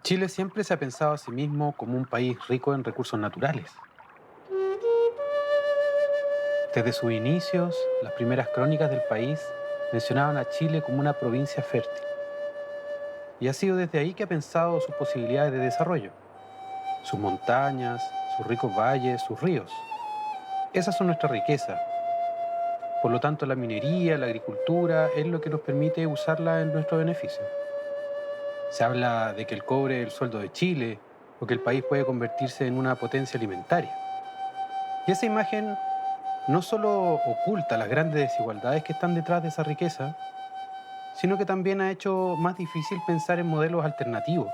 Chile siempre se ha pensado a sí mismo como un país rico en recursos naturales. Desde sus inicios, las primeras crónicas del país mencionaban a Chile como una provincia fértil. Y ha sido desde ahí que ha pensado sus posibilidades de desarrollo, sus montañas, sus ricos valles, sus ríos. Esas son nuestra riqueza. Por lo tanto, la minería, la agricultura, es lo que nos permite usarla en nuestro beneficio. Se habla de que el cobre es el sueldo de Chile o que el país puede convertirse en una potencia alimentaria. Y esa imagen no solo oculta las grandes desigualdades que están detrás de esa riqueza, sino que también ha hecho más difícil pensar en modelos alternativos,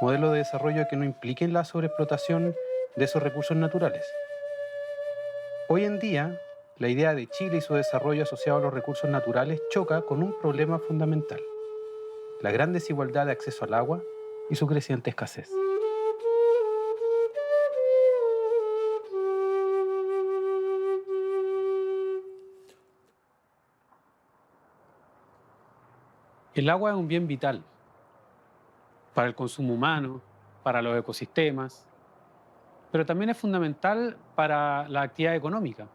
modelos de desarrollo que no impliquen la sobreexplotación de esos recursos naturales. Hoy en día, la idea de Chile y su desarrollo asociado a los recursos naturales choca con un problema fundamental: la gran desigualdad de acceso al agua y su creciente escasez. El agua es un bien vital para el consumo humano, para los ecosistemas, pero también es fundamental para la actividad económica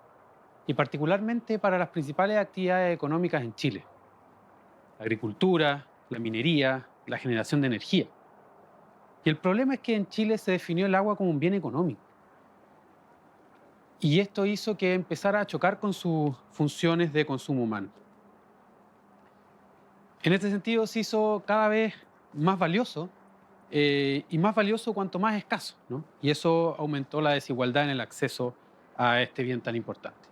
y particularmente para las principales actividades económicas en Chile: la agricultura, la minería, la generación de energía. Y el problema es que en Chile se definió el agua como un bien económico. Y esto hizo que empezara a chocar con sus funciones de consumo humano. En este sentido se hizo cada vez más valioso y más valioso cuanto más escaso, ¿no? Y eso aumentó la desigualdad en el acceso a este bien tan importante.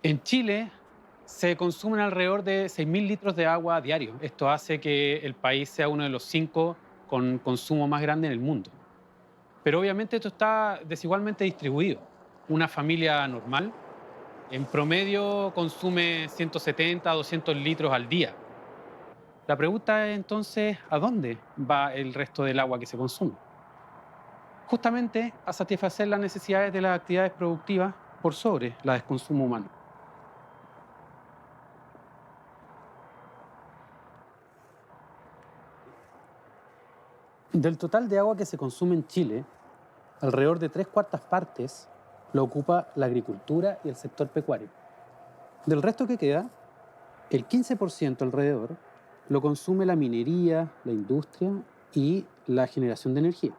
En Chile se consumen alrededor de 6.000 litros de agua diario. Esto hace que el país sea uno de los 5 con consumo más grande en el mundo. Pero obviamente esto está desigualmente distribuido. Una familia normal, en promedio, consume 170 a 200 litros al día. La pregunta es entonces, ¿a dónde va el resto del agua que se consume? Justamente a satisfacer las necesidades de las actividades productivas por sobre la del consumo humano. Del total de agua que se consume en Chile, alrededor de tres cuartas partes lo ocupa la agricultura y el sector pecuario. Del resto que queda, el 15% alrededor lo consume la minería, la industria y la generación de energía,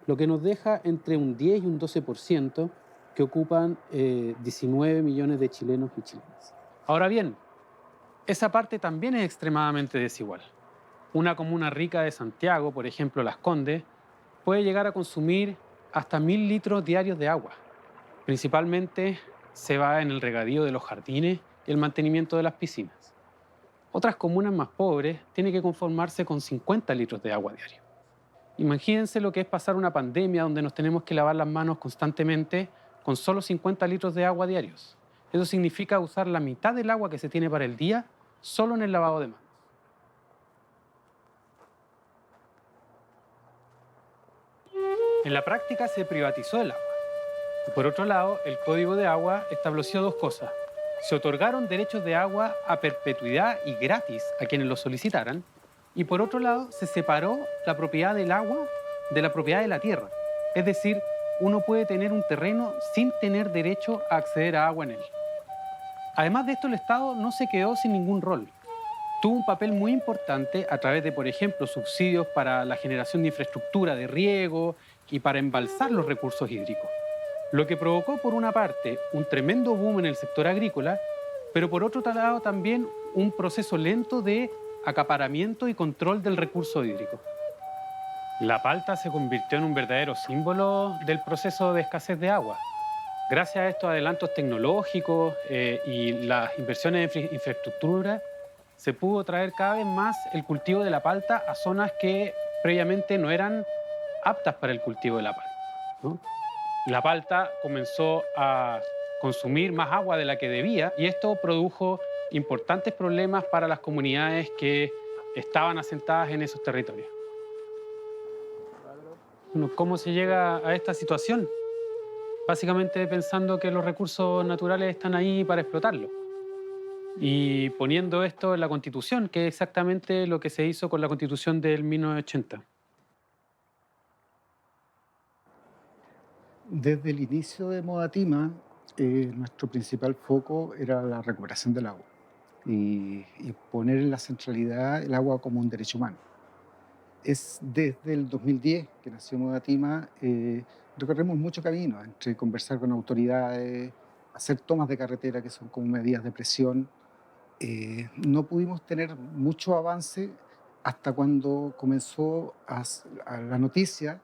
lo que nos deja entre un 10 y un 12% que ocupan 19 millones de chilenos y chilenas. Ahora bien, esa parte también es extremadamente desigual. Una comuna rica de Santiago, por ejemplo Las Condes, puede llegar a consumir hasta 1.000 litros diarios de agua. Principalmente se va en el regadío de los jardines y el mantenimiento de las piscinas. Otras comunas más pobres tienen que conformarse con 50 litros de agua diario. Imagínense lo que es pasar una pandemia donde nos tenemos que lavar las manos constantemente con solo 50 litros de agua diarios. Eso significa usar la mitad del agua que se tiene para el día solo en el lavado de manos. En la práctica se privatizó el agua. Y por otro lado, el Código de Agua estableció dos cosas. Se otorgaron derechos de agua a perpetuidad y gratis a quienes lo solicitaran. Y por otro lado, se separó la propiedad del agua de la propiedad de la tierra. Es decir, uno puede tener un terreno sin tener derecho a acceder a agua en él. Además de esto, el Estado no se quedó sin ningún rol. Tuvo un papel muy importante a través de, por ejemplo, subsidios para la generación de infraestructura de riego y para embalsar los recursos hídricos. Lo que provocó, por una parte, un tremendo boom en el sector agrícola, pero por otro lado también un proceso lento de acaparamiento y control del recurso hídrico. La palta se convirtió en un verdadero símbolo del proceso de escasez de agua. Gracias a estos adelantos tecnológicos y las inversiones en infraestructura, se pudo traer cada vez más el cultivo de la palta a zonas que previamente no eran aptas para el cultivo de la palta, ¿no? La palta comenzó a consumir más agua de la que debía y esto produjo importantes problemas para las comunidades que estaban asentadas en esos territorios. Bueno, ¿cómo se llega a esta situación? Básicamente pensando que los recursos naturales están ahí para explotarlos. y poniendo esto en la Constitución, que es exactamente lo que se hizo con la Constitución del 1980. Desde el inicio de Modatima, nuestro principal foco era la recuperación del agua y poner en la centralidad el agua como un derecho humano. Es desde el 2010 que nació Modatima, recorremos mucho camino entre conversar con autoridades, hacer tomas de carretera que son como medidas de presión. No pudimos tener mucho avance hasta cuando comenzó a la noticia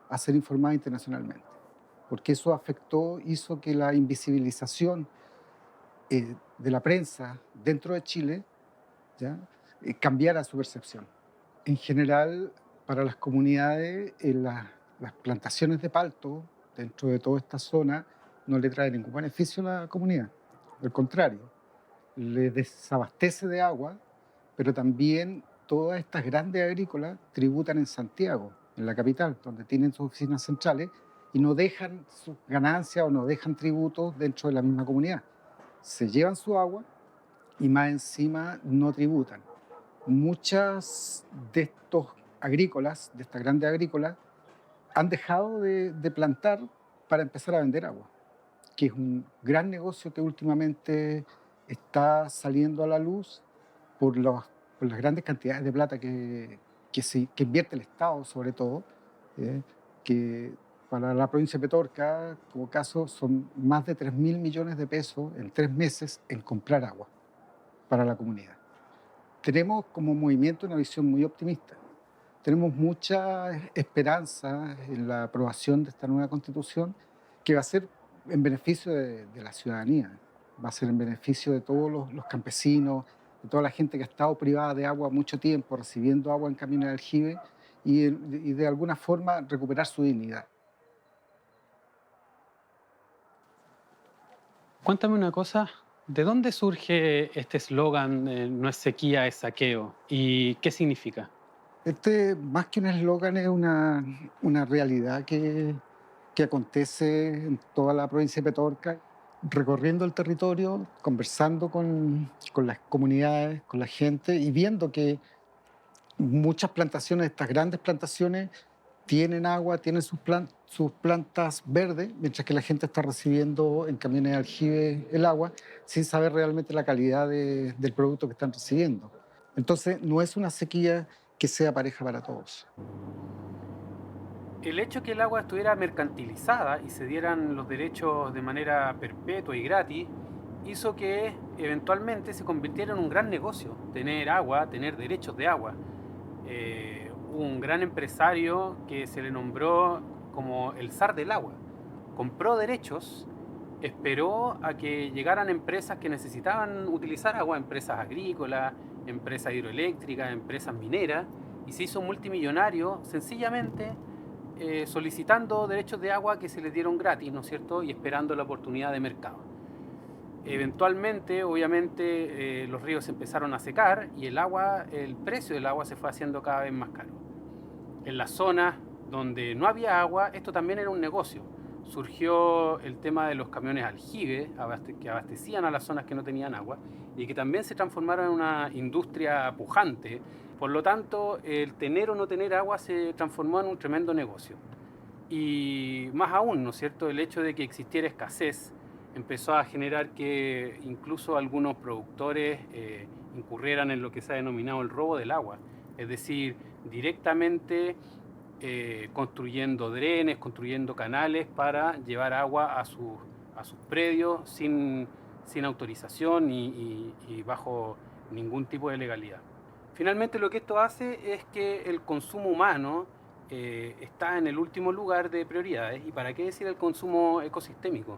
a ser informada internacionalmente, porque eso afectó, hizo que la invisibilización de la prensa dentro de Chile, ¿ya? Cambiara su percepción. En general, para las comunidades, las plantaciones de palto dentro de toda esta zona no le trae ningún beneficio a la comunidad. Al contrario, le desabastece de agua, pero también todas estas grandes agrícolas tributan en Santiago, en la capital, donde tienen sus oficinas centrales, y no dejan sus ganancias o no dejan tributos dentro de la misma comunidad. Se llevan su agua y más encima no tributan. Muchas de estos agrícolas, de estas grandes agrícolas, han dejado de plantar para empezar a vender agua, que es un gran negocio que últimamente está saliendo a la luz por, por las grandes cantidades de plata que invierte el Estado, sobre todo, que para la provincia de Petorca, como caso, son más de 3.000 millones de pesos en 3 meses en comprar agua para la comunidad. Tenemos como movimiento una visión muy optimista. Tenemos mucha esperanza en la aprobación de esta nueva constitución que va a ser en beneficio de la ciudadanía, va a ser en beneficio de todos los campesinos, de toda la gente que ha estado privada de agua mucho tiempo, recibiendo agua en camino de aljibe y de alguna forma recuperar su dignidad. Cuéntame una cosa, ¿de dónde surge este eslogan, no es sequía, es saqueo? ¿Y qué significa? Este, más que un eslogan, es una realidad que acontece en toda la provincia de Petorca, recorriendo el territorio, conversando con las comunidades, con la gente y viendo que muchas plantaciones, estas grandes plantaciones, tienen agua, tienen sus plantas verdes, mientras que la gente está recibiendo en camiones de aljibe el agua sin saber realmente la calidad del producto que están recibiendo. Entonces, no es una sequía que sea pareja para todos. El hecho que el agua estuviera mercantilizada y se dieran los derechos de manera perpetua y gratis hizo que eventualmente se convirtiera en un gran negocio, tener agua, tener derechos de agua. Hubo un gran empresario que se le nombró como el zar del agua. Compró derechos, esperó a que llegaran empresas que necesitaban utilizar agua, empresas agrícolas, empresas hidroeléctricas, empresas mineras, y se hizo multimillonario sencillamente solicitando derechos de agua que se les dieron gratis, ¿no es cierto? Y esperando la oportunidad de mercado. Eventualmente, obviamente, los ríos se empezaron a secar y el precio del agua se fue haciendo cada vez más caro. En las zonas donde no había agua, esto también era un negocio. Surgió el tema de los camiones aljibe que abastecían a las zonas que no tenían agua y que también se transformaron en una industria pujante. Por lo tanto, el tener o no tener agua se transformó en un tremendo negocio. Y más aún, ¿no es cierto?, el hecho de que existiera escasez empezó a generar que incluso algunos productores incurrieran en lo que se ha denominado el robo del agua. Es decir, directamente construyendo drenes, construyendo canales para llevar agua a sus predios sin autorización y bajo ningún tipo de legalidad. Finalmente lo que esto hace es que el consumo humano está en el último lugar de prioridades. ¿Y para qué decir el consumo ecosistémico?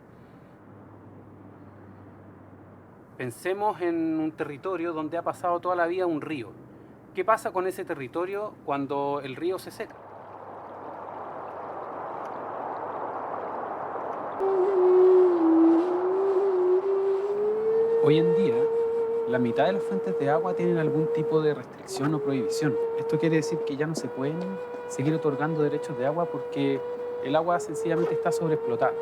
Pensemos en un territorio donde ha pasado toda la vida un río. ¿Qué pasa con ese territorio cuando el río se seca? Hoy en día, la mitad de las fuentes de agua tienen algún tipo de restricción o prohibición. Esto quiere decir que ya no se pueden seguir otorgando derechos de agua porque el agua sencillamente está sobreexplotada.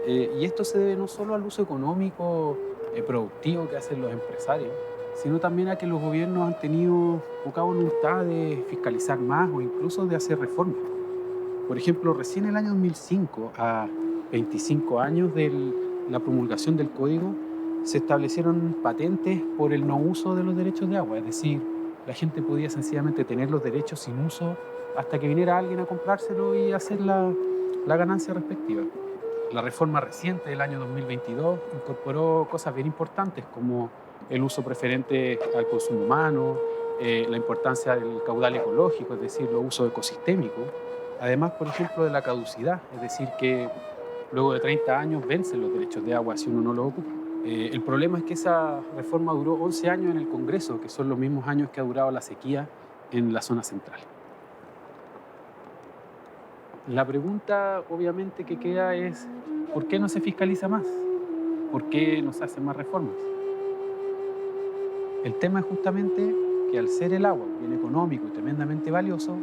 Y esto se debe no solo al uso económico productivo que hacen los empresarios, sino también a que los gobiernos han tenido poca voluntad de fiscalizar más o incluso de hacer reformas. Por ejemplo, recién en el año 2005, a 25 años de la promulgación del código, se establecieron patentes por el no uso de los derechos de agua. Es decir, la gente podía sencillamente tener los derechos sin uso hasta que viniera alguien a comprárselo y hacer la ganancia respectiva. La reforma reciente del año 2022 incorporó cosas bien importantes como el uso preferente al consumo humano, la importancia del caudal ecológico, es decir, los usos ecosistémicos. Además, por ejemplo, de la caducidad, es decir, que luego de 30 años vencen los derechos de agua si uno no los ocupa. El problema es que esa reforma duró 11 años en el Congreso, que son los mismos años que ha durado la sequía en la zona central. La pregunta, obviamente, que queda es, ¿por qué no se fiscaliza más? ¿Por qué no se hacen más reformas? El tema es justamente que al ser el agua un bien económico y tremendamente valioso,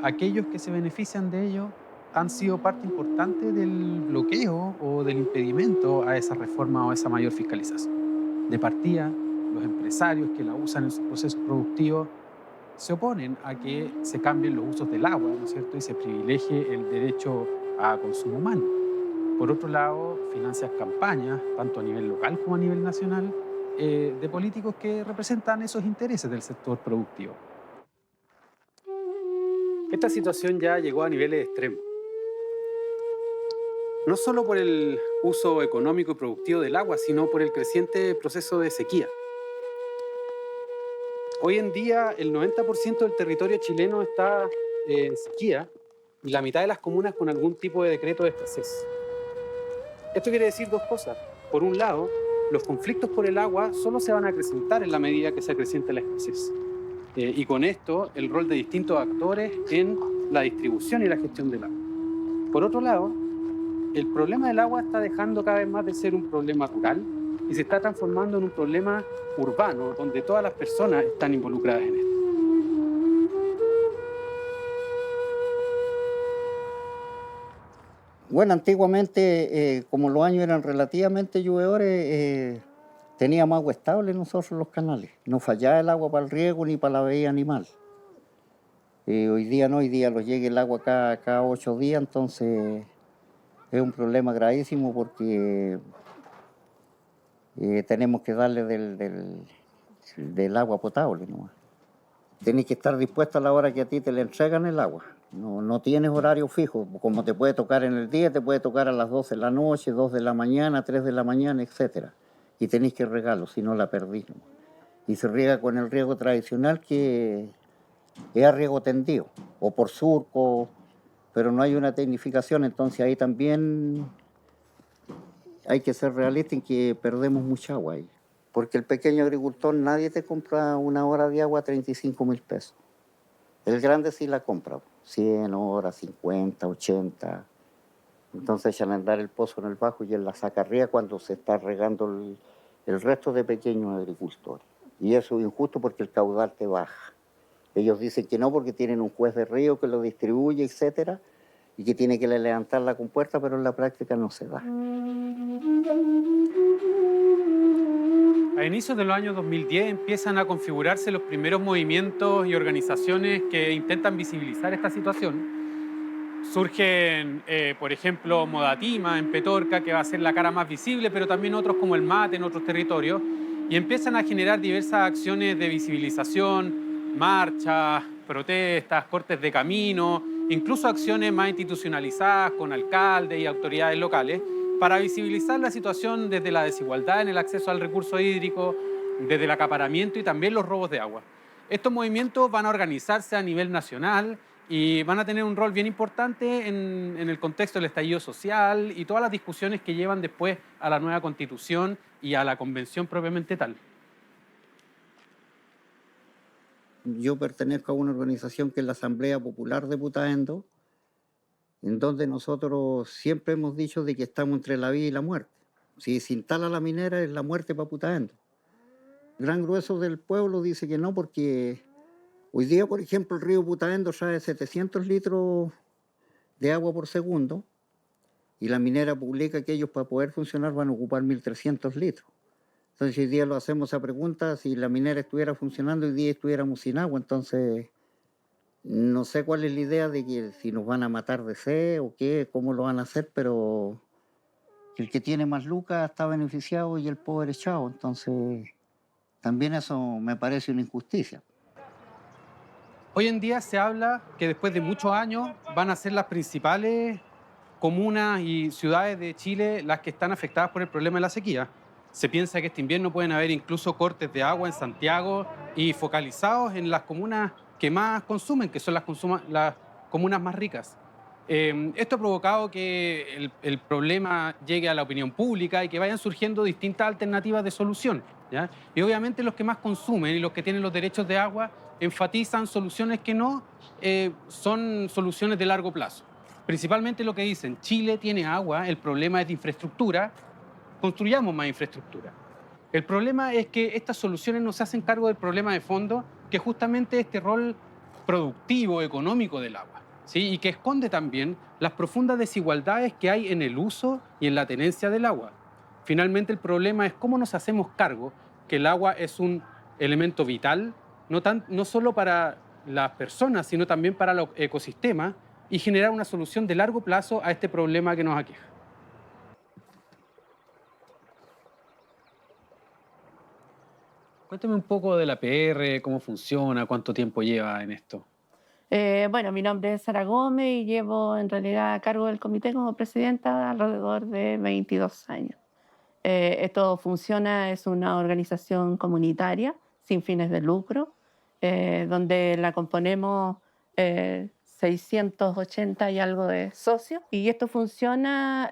aquellos que se benefician de ello han sido parte importante del bloqueo o del impedimento a esa reforma o a esa mayor fiscalización. De partida, los empresarios que la usan en sus procesos productivos se oponen a que se cambien los usos del agua, ¿no es cierto? Y se privilegie el derecho a consumo humano. Por otro lado, financian campañas, tanto a nivel local como a nivel nacional, de políticos que representan esos intereses del sector productivo. Esta situación ya llegó a niveles extremos. No solo por el uso económico y productivo del agua, sino por el creciente proceso de sequía. Hoy en día, el 90% del territorio chileno está en sequía y la mitad de las comunas con algún tipo de decreto de escasez. Esto quiere decir dos cosas. Por un lado, los conflictos por el agua solo se van a acrecentar en la medida que se acreciente la escasez. Y con esto, el rol de distintos actores en la distribución y la gestión del agua. Por otro lado, el problema del agua está dejando cada vez más de ser un problema rural y se está transformando en un problema urbano, donde todas las personas están involucradas en esto. Bueno, antiguamente, como los años eran relativamente lluviores, teníamos agua estable nosotros en los canales. No fallaba el agua para el riego ni para la bebida animal. Hoy día no, hoy día nos llega el agua cada 8 días, entonces es un problema gravísimo porque tenemos que darle del agua potable nomás. Tienes que estar dispuesto a la hora que a ti te le entregan el agua. No tienes horario fijo, como te puede tocar en el día, te puede tocar a las 12 de la noche, 2 de la mañana, 3 de la mañana, etc. Y tenés que regarlo, si no la perdís. Y se riega con el riego tradicional, que es a riego tendido, o por surco, pero no hay una tecnificación, entonces ahí también hay que ser realista en que perdemos mucha agua ahí. Porque el pequeño agricultor, nadie te compra una hora de agua a 35.000 pesos. El grande sí la compra, 100 horas, 50, 80. Entonces echan a andar el pozo en el bajo y él la saca arriba cuando se está regando el resto de pequeños agricultores. Y eso es injusto porque el caudal te baja. Ellos dicen que no porque tienen un juez de río que lo distribuye, etcétera, y que tiene que levantar la compuerta, pero en la práctica no se da. A inicios de los años 2010 empiezan a configurarse los primeros movimientos y organizaciones que intentan visibilizar esta situación. Surgen, por ejemplo, Modatima en Petorca, que va a ser la cara más visible, pero también otros como el MAT en otros territorios, y empiezan a generar diversas acciones de visibilización, marchas, protestas, cortes de camino, incluso acciones más institucionalizadas con alcaldes y autoridades locales, para visibilizar la situación desde la desigualdad en el acceso al recurso hídrico, desde el acaparamiento y también los robos de agua. Estos movimientos van a organizarse a nivel nacional y van a tener un rol bien importante en el contexto del estallido social y todas las discusiones que llevan después a la nueva Constitución y a la Convención propiamente tal. Yo pertenezco a una organización que es la Asamblea Popular de Putaendo, en donde nosotros siempre hemos dicho de que estamos entre la vida y la muerte. Si se instala la minera, es la muerte para Putaendo. El gran grueso del pueblo dice que no, porque hoy día, por ejemplo, el río Putaendo trae 700 litros de agua por segundo y la minera publica que ellos, para poder funcionar, van a ocupar 1.300 litros. O Entonces hoy día lo hacemos esa pregunta, si la minera estuviera funcionando, hoy día estuviéramos sin agua. Entonces no sé cuál es la idea de que si nos van a matar de sed o qué, cómo lo van a hacer, pero el que tiene más lucas está beneficiado y el pobre echado. Entonces también eso me parece una injusticia. Hoy en día se habla que después de muchos años van a ser las principales comunas y ciudades de Chile las que están afectadas por el problema de la sequía. Se piensa que este invierno pueden haber incluso cortes de agua en Santiago y focalizados en las comunas que más consumen, que son las comunas más ricas. Esto ha provocado que el problema llegue a la opinión pública y que vayan surgiendo distintas alternativas de solución, ¿ya? Y obviamente los que más consumen y los que tienen los derechos de agua enfatizan soluciones que no son soluciones de largo plazo. Principalmente lo que dicen, Chile tiene agua, el problema es de infraestructura, construyamos más infraestructura. El problema es que estas soluciones no se hacen cargo del problema de fondo, que justamente este rol productivo, económico del agua, ¿sí? Y que esconde también las profundas desigualdades que hay en el uso y en la tenencia del agua. Finalmente, el problema es cómo nos hacemos cargo que el agua es un elemento vital, no solo para las personas, sino también para los ecosistemas, y generar una solución de largo plazo a este problema que nos aqueja. Cuéntame un poco de la PR, cómo funciona, cuánto tiempo lleva en esto. Bueno, mi nombre es Sara Gómez y llevo en realidad a cargo del comité como presidenta alrededor de 22 años. Esto funciona, es una organización comunitaria sin fines de lucro, donde la componemos 680 y algo de socios. Y esto funciona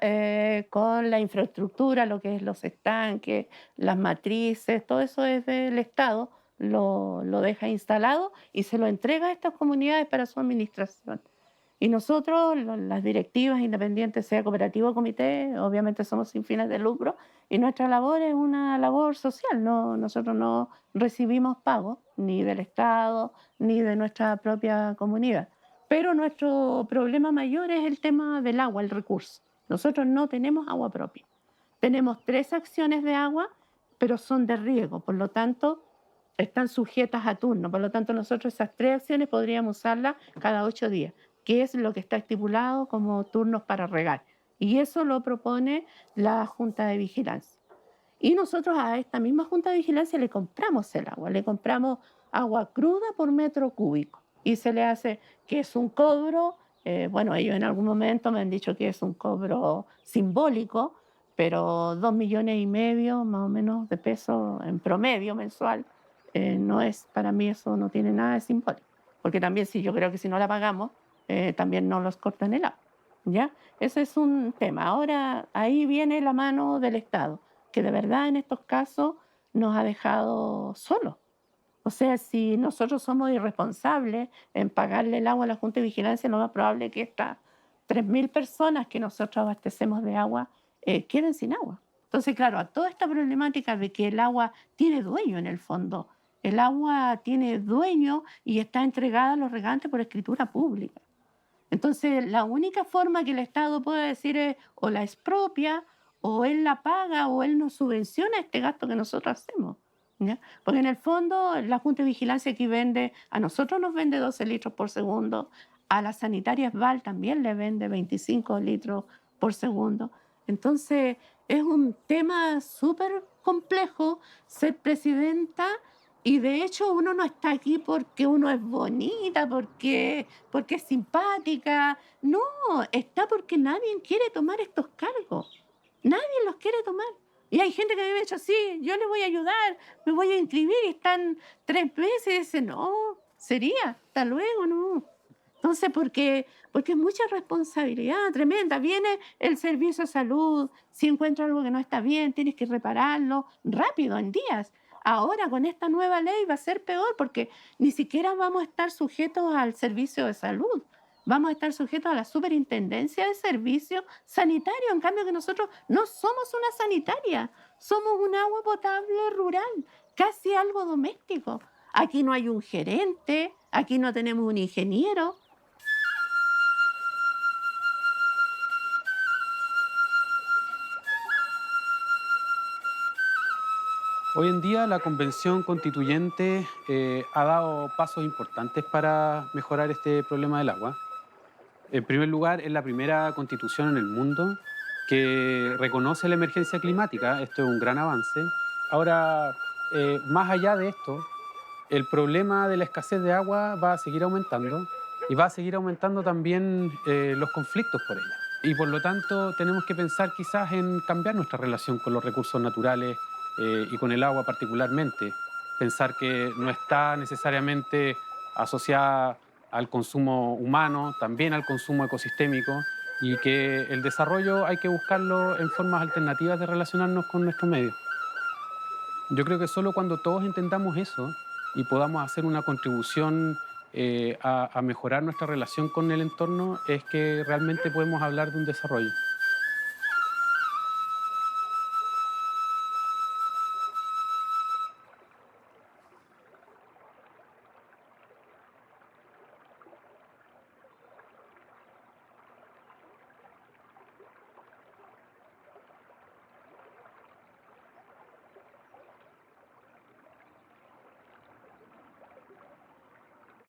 con la infraestructura, lo que es los estanques, las matrices, todo eso es del Estado, lo deja instalado y se lo entrega a estas comunidades para su administración. Y nosotros, las directivas independientes, sea cooperativo o comité, obviamente somos sin fines de lucro y nuestra labor es una labor social. No, nosotros no recibimos pagos ni del Estado ni de nuestra propia comunidad. Pero nuestro problema mayor es el tema del agua, el recurso. Nosotros no tenemos agua propia. Tenemos 3 acciones de agua, pero son de riego, por lo tanto están sujetas a turno. Por lo tanto, nosotros esas 3 acciones podríamos usarlas cada 8 días, que es lo que está estipulado como turnos para regar. Y eso lo propone la Junta de Vigilancia. Y nosotros a esta misma Junta de Vigilancia le compramos el agua, le compramos agua cruda por metro cúbico. Y se le hace que es un cobro, bueno, ellos en algún momento me han dicho que es un cobro simbólico, pero 2,5 millones más o menos de pesos en promedio mensual, no es, para mí eso no tiene nada de simbólico. Porque también si yo creo que si no la pagamos, también no los cortan el agua, ¿ya? Ese es un tema. Ahora, ahí viene la mano del Estado, que de verdad en estos casos nos ha dejado solos. O sea, si nosotros somos irresponsables en pagarle el agua a la Junta de Vigilancia, lo más probable es que estas 3.000 personas que nosotros abastecemos de agua queden sin agua. Entonces, claro, a toda esta problemática de que el agua tiene dueño en el fondo, el agua tiene dueño y está entregada a los regantes por escritura pública. Entonces, la única forma que el Estado puede decir es o la expropia, o él la paga, o él nos subvenciona este gasto que nosotros hacemos, ¿ya? Porque en el fondo, la Junta de Vigilancia aquí vende, a nosotros nos vende 12 litros por segundo, a la sanitaria Val también le vende 25 litros por segundo. Entonces, es un tema súper complejo ser presidenta. Y de hecho uno no está aquí porque uno es bonita, porque es simpática. No, está porque nadie quiere tomar estos cargos. Nadie los quiere tomar. Y hay gente que me ha dicho, sí, yo les voy a ayudar, me voy a inscribir y están 3 meses y dicen, no, sería, hasta luego, no. Entonces, porque es mucha responsabilidad tremenda. Viene el servicio de salud, si encuentra algo que no está bien, tienes que repararlo rápido, en días. Ahora, con esta nueva ley va a ser peor porque ni siquiera vamos a estar sujetos al servicio de salud. Vamos a estar sujetos a la superintendencia de servicios sanitarios. En cambio, que nosotros no somos una sanitaria, somos un agua potable rural, casi algo doméstico. Aquí no hay un gerente, aquí no tenemos un ingeniero. Hoy en día la Convención Constituyente ha dado pasos importantes para mejorar este problema del agua. En primer lugar, es la primera constitución en el mundo que reconoce la emergencia climática. Esto es un gran avance. Ahora, más allá de esto, el problema de la escasez de agua va a seguir aumentando y va a seguir aumentando también los conflictos por ella. Y por lo tanto, tenemos que pensar quizás en cambiar nuestra relación con los recursos naturales y con el agua particularmente. Pensar que no está necesariamente asociada al consumo humano, también al consumo ecosistémico, y que el desarrollo hay que buscarlo en formas alternativas de relacionarnos con nuestro medio. Yo creo que solo cuando todos entendamos eso y podamos hacer una contribución a mejorar nuestra relación con el entorno es que realmente podemos hablar de un desarrollo.